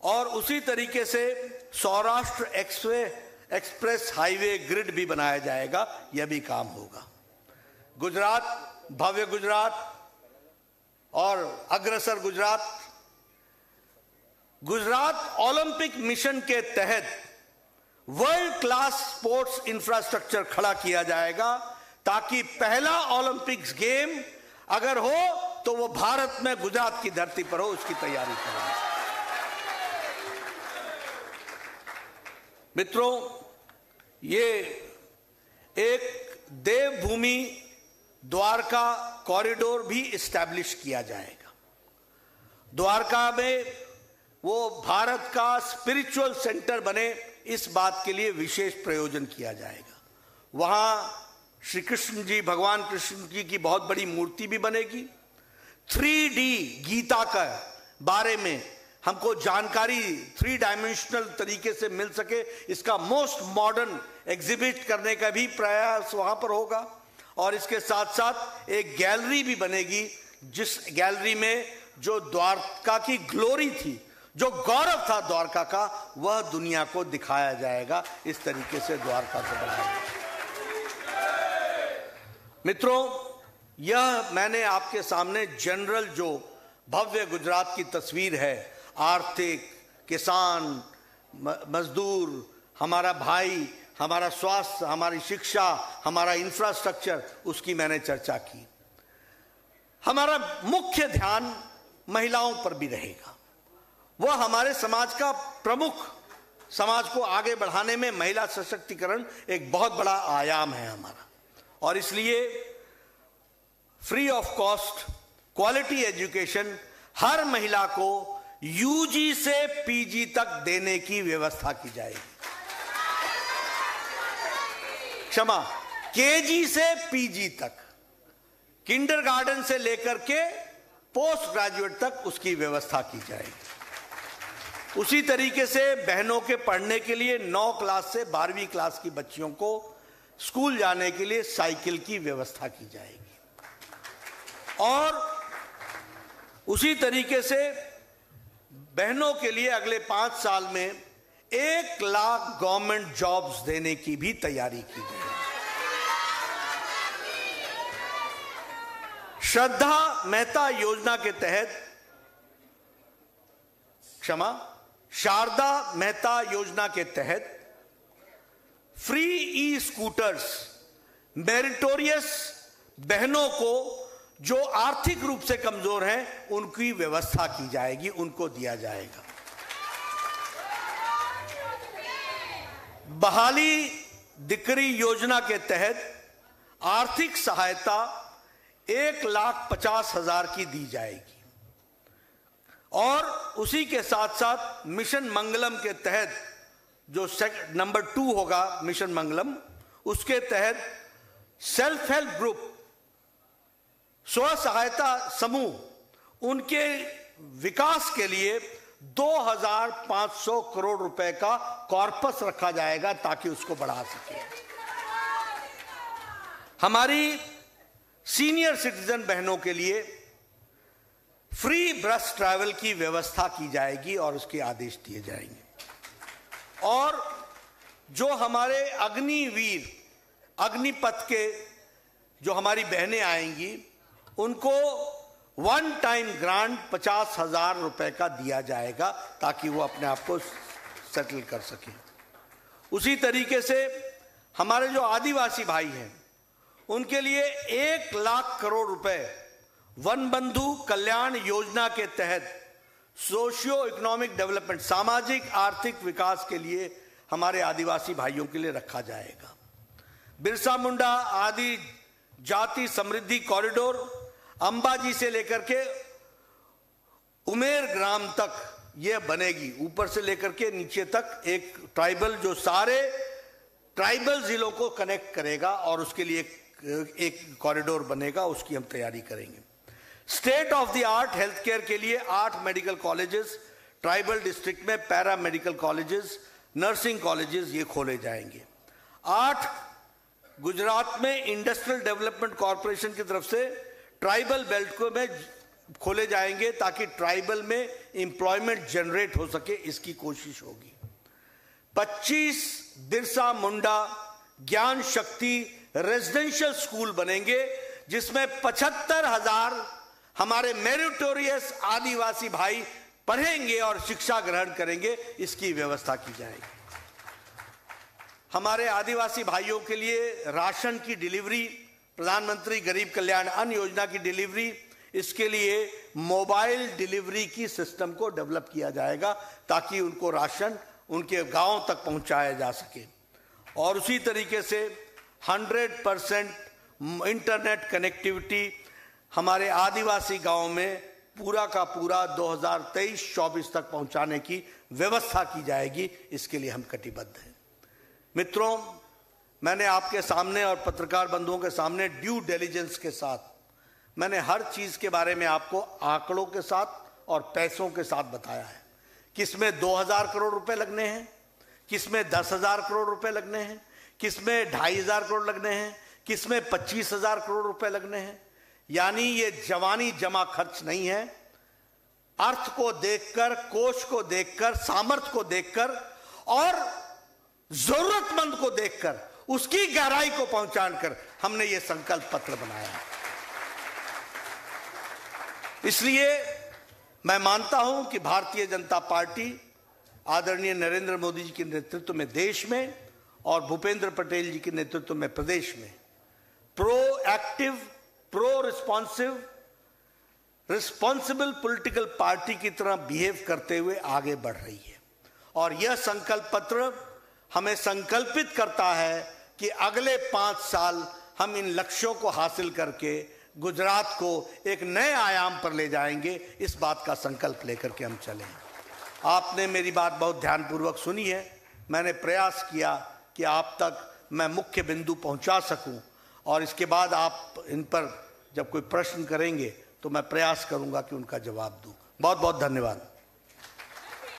और उसी तरीके से सौराष्ट्र एक्सप्रेस हाईवे ग्रिड भी बनाया जाएगा, यह भी काम होगा। गुजरात, भव्य गुजरात और अग्रसर गुजरात, गुजरात ओलंपिक मिशन के तहत वर्ल्ड क्लास स्पोर्ट्स इंफ्रास्ट्रक्चर खड़ा किया जाएगा, ताकि पहला ओलंपिक्स गेम अगर हो तो वो भारत में गुजरात की धरती पर हो, उसकी तैयारी करें। मित्रों, ये एक देवभूमि द्वारका कॉरिडोर भी इस्टेब्लिश किया जाएगा। द्वारका में वो भारत का स्पिरिचुअल सेंटर बने, इस बात के लिए विशेष प्रयोजन किया जाएगा। वहां श्री कृष्ण जी, भगवान कृष्ण जी की बहुत बड़ी मूर्ति भी बनेगी। 3D गीता का बारे में हमको जानकारी 3 डायमेंशनल तरीके से मिल सके, इसका मोस्ट मॉडर्न एग्जिबिट करने का भी प्रयास वहां पर होगा। और इसके साथ साथ एक गैलरी भी बनेगी, जिस गैलरी में जो द्वारका की ग्लोरी थी, जो गौरव था द्वारका का, वह दुनिया को दिखाया जाएगा। इस तरीके से द्वारका को बढ़ाया। मित्रों, यह मैंने आपके सामने जनरल जो भव्य गुजरात की तस्वीर है, आर्थिक, किसान, मजदूर, हमारा भाई, हमारा स्वास्थ्य, हमारी शिक्षा, हमारा इंफ्रास्ट्रक्चर, उसकी मैंने चर्चा की। हमारा मुख्य ध्यान महिलाओं पर भी रहेगा। वह हमारे समाज का प्रमुख, समाज को आगे बढ़ाने में महिला सशक्तिकरण एक बहुत बड़ा आयाम है हमारा। और इसलिए free of cost quality education हर महिला को यूजी से पीजी तक देने की व्यवस्था की जाएगी। क्षमा, केजी से पीजी तक, किंडरगार्टन से लेकर के पोस्ट ग्रेजुएट तक उसकी व्यवस्था की जाएगी। उसी तरीके से बहनों के पढ़ने के लिए 9 क्लास से 12वीं क्लास की बच्चियों को स्कूल जाने के लिए साइकिल की व्यवस्था की जाएगी। और उसी तरीके से बहनों के लिए अगले 5 साल में 1 लाख गवर्नमेंट जॉब्स देने की भी तैयारी की जाएगी। श्रद्धा मेहता योजना के तहत, क्षमा, शारदा मेहता योजना के तहत फ्री ई स्कूटर्स मेरिटोरियस बहनों को जो आर्थिक रूप से कमजोर हैं उनकी व्यवस्था की जाएगी, उनको दिया जाएगा। बहाली दिकरी योजना के तहत आर्थिक सहायता 1,50,000 की दी जाएगी। और उसी के साथ साथ मिशन मंगलम के तहत जो नंबर 2 होगा मिशन मंगलम, उसके तहत सेल्फ हेल्प ग्रुप, स्व सहायता समूह, उनके विकास के लिए 2,500 करोड़ रुपए का कॉर्पस रखा जाएगा ताकि उसको बढ़ा सके। हमारी सीनियर सिटीजन बहनों के लिए फ्री बस ट्रैवल की व्यवस्था की जाएगी और उसके आदेश दिए जाएंगे। और जो हमारे अग्निवीर, अग्निपथ के जो हमारी बहनें आएंगी, उनको 1 टाइम ग्रांट 50,000 रुपए का दिया जाएगा ताकि वो अपने आप को सेटल कर सकें। उसी तरीके से हमारे जो आदिवासी भाई हैं, उनके लिए 1 लाख करोड़ रुपए वन बंधु कल्याण योजना के तहत सोशियो इकोनॉमिक डेवलपमेंट, सामाजिक आर्थिक विकास के लिए हमारे आदिवासी भाइयों के लिए रखा जाएगा। बिरसा मुंडा आदि जाति समृद्धि कॉरिडोर अंबाजी से लेकर के उमेर ग्राम तक यह बनेगी, ऊपर से लेकर के नीचे तक एक ट्राइबल, जो सारे ट्राइबल जिलों को कनेक्ट करेगा और उसके लिए एक कॉरिडोर बनेगा, उसकी हम तैयारी करेंगे। State of the art health care के लिए 8 मेडिकल कॉलेजेस, ट्राइबल डिस्ट्रिक्ट में para medical colleges, nursing colleges ये खोले जाएंगे। 8 गुजरात में इंडस्ट्रियल डेवलपमेंट कॉरपोरेशन की तरफ से ट्राइबल बेल्ट को में खोले जाएंगे ताकि ट्राइबल में एम्प्लॉयमेंट जनरेट हो सके, इसकी कोशिश होगी। 25 बिरसा मुंडा ज्ञान शक्ति रेजिडेंशियल स्कूल बनेंगे, जिसमें 75,000 हमारे मेरिटोरियस आदिवासी भाई पढ़ेंगे और शिक्षा ग्रहण करेंगे, इसकी व्यवस्था की जाएगी। हमारे आदिवासी भाइयों के लिए राशन की डिलीवरी, प्रधानमंत्री गरीब कल्याण अन्न योजना की डिलीवरी, इसके लिए मोबाइल डिलीवरी की सिस्टम को डेवलप किया जाएगा ताकि उनको राशन उनके गांव तक पहुंचाया जा सके। और उसी तरीके से 100% इंटरनेट कनेक्टिविटी हमारे आदिवासी गांव में पूरा का पूरा 2023-24 तक पहुंचाने की व्यवस्था की जाएगी। इसके लिए हम कटिबद्ध हैं। मित्रों, मैंने आपके सामने और पत्रकार बंधुओं के सामने ड्यू डिलिजेंस के साथ मैंने हर चीज के बारे में आपको आंकड़ों के साथ और पैसों के साथ बताया है। किसमें 2,000 करोड़ रुपए लगने हैं, किसमें 10,000 करोड़ रुपए लगने हैं, किसमें 2,500 करोड़ लगने हैं, किसमें 25,000 करोड़ रुपए लगने हैं। यानी ये जवानी जमा खर्च नहीं है। अर्थ को देखकर, कोष को देखकर, सामर्थ्य को देखकर और जरूरतमंद को देखकर उसकी गहराई को पहुंचाकर हमने ये संकल्प पत्र बनाया है। इसलिए मैं मानता हूं कि भारतीय जनता पार्टी आदरणीय नरेंद्र मोदी जी के नेतृत्व में देश में और भूपेंद्र पटेल जी के नेतृत्व में प्रदेश में proactive, pro responsive, responsible political party की तरह बिहेव करते हुए आगे बढ़ रही है। और यह संकल्प पत्र हमें संकल्पित करता है कि अगले 5 साल हम इन लक्ष्यों को हासिल करके गुजरात को एक नए आयाम पर ले जाएंगे। इस बात का संकल्प लेकर के हम चलें। आपने मेरी बात बहुत ध्यानपूर्वक सुनी है। मैंने प्रयास किया कि आप तक मैं मुख्य बिंदु पहुंचा सकूं और इसके बाद आप इन पर जब कोई प्रश्न करेंगे तो मैं प्रयास करूंगा कि उनका जवाब दूं। बहुत बहुत धन्यवाद।